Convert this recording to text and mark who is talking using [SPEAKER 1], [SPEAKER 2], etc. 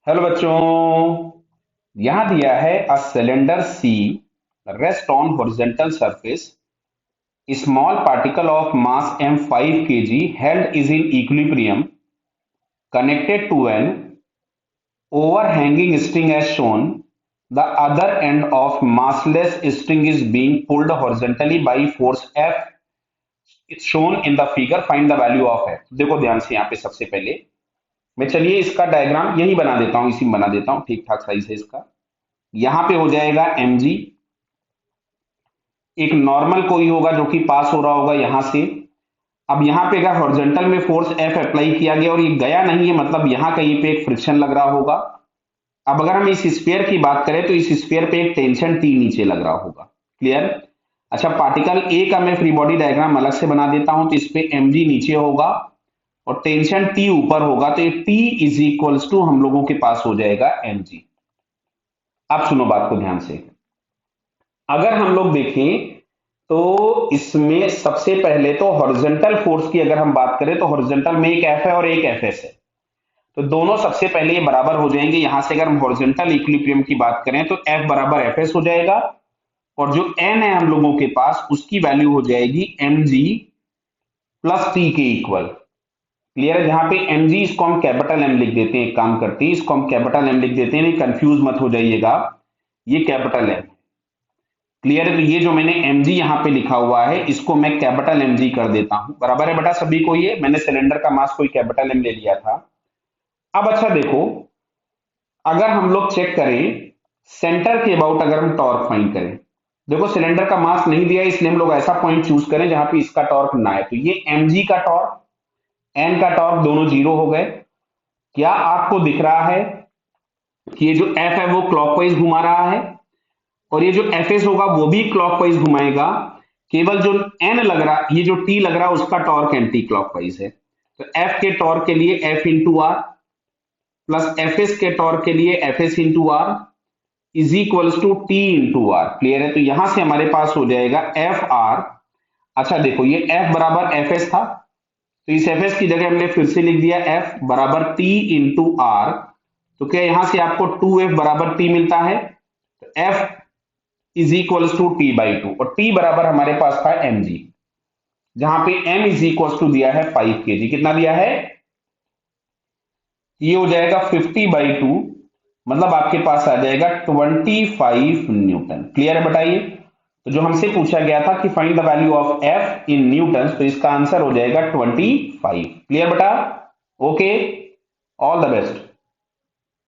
[SPEAKER 1] Hello बच्चों। यहां दिया है a cylinder C rest on horizontal surface small particle of mass m 5 kg held is in equilibrium connected to an overhanging string as shown. The other end of massless string is being pulled horizontally by force F. It's shown in the figure. Find the value of F. देखो ध्यान से यहाँ पे सबसे पहले मैं चलिए इसका डायग्राम यही बना देता हूँ, इसी में बना देता हूँ ठीक ठाक साइज है इसका। यहाँ पे हो जाएगा mg, एक नॉर्मल कोई होगा जो कि पास हो रहा होगा यहां से। अब यहाँ पे अगर हॉरिजॉन्टल में फोर्स F अप्लाई किया गया और ये गया नहीं है, मतलब यहाँ कहीं पे एक फ्रिक्शन लग रहा होगा। अब अगर हम इस स्फीयर की बात करें तो इस स्फीयर पे एक टेंशन T नीचे लग रहा होगा। क्लियर? अच्छा, पार्टिकल ए का मैं फ्री बॉडी डायग्राम अलग से बना देता हूं। तो इस पे mg नीचे होगा और टेंशन T ऊपर होगा, तो ये T इज इक्वल्स टू हम लोगों के पास हो जाएगा mg। अब सुनो बात को ध्यान से। अगर हम लोग देखें तो इसमें सबसे पहले तो हॉरिजॉन्टल फोर्स की अगर हम बात करें तो हॉरिजॉन्टल में एक F है और एक Fs है, तो दोनों सबसे पहले ये बराबर हो जाएंगे। यहां से अगर हम हॉरिजॉन्टल इक्विलिब्रियम की बात करें तो F बराबर Fs हो जाएगा और जो n है हम लोगों के पास उसकी वैल्यू हो जाएगी mg प्लस t के इक्वल। क्लियर है? जहां पे mg इसको हम कैपिटल M लिख देते हैं, एक काम करते हैं इसको हम कैपिटल M लिख देते हैं, नहीं कंफ्यूज मत हो जाइएगा, ये कैपिटल M। क्लियर है? तो ये जो मैंने mg यहां पे लिखा हुआ है इसको मैं कैपिटल mg कर देता हूं। बराबर है बेटा सभी को? ये मैंने सिलेंडर का मास कोई कैपिटल M ले लिया था। अब अच्छा देखो, अगर हम लोग चेक करें सेंटर के अबाउट, अगर हम टॉर्क फाइंड करें, देखो सिलेंडर का मास नहीं दिया इसलिए हम लोग ऐसा पॉइंट चूज करें जहां पे इसका टॉर्क ना है। तो ये mg का टॉर्क, n का टॉर्क दोनों जीरो हो गए। क्या आपको दिख रहा है कि ये जो f है वो क्लॉकवाइज घुमा रहा है और ये जो Fs होगा वो भी क्लॉकवाइज घुमाएगा। केवल जो n लग रहा, ये जो t लग रहा है उसका टॉर्क एंटी क्लॉकवाइज है। तो F के टॉर्क के लिए F into R plus Fs के टॉर्क के लिए Fs into R is equals to T into R. Clear है? तो यहां से हमारे पास हो जाएगा एफ आर। अच्छा देखो, ये F बराबर Fs था, तो इस Fs की जगह हमने फिर से लिख दिया F बराबर T इंटू आर। तो क्या यहां से आपको 2F बराबर T मिलता है? तो F is equals to T by 2 और T बराबर हमारे पास था mg, जहां पे m इज इक्वल्स टू दिया है 5 kg। कितना दिया है? ये हो जाएगा 50/2, मतलब आपके पास आ जाएगा 25 न्यूटन। क्लियर है? बताइए। तो जो हमसे पूछा गया था कि find the value of F in newton, तो इसका आंसर हो जाएगा 25। क्लियर बेटा? Okay, all the best.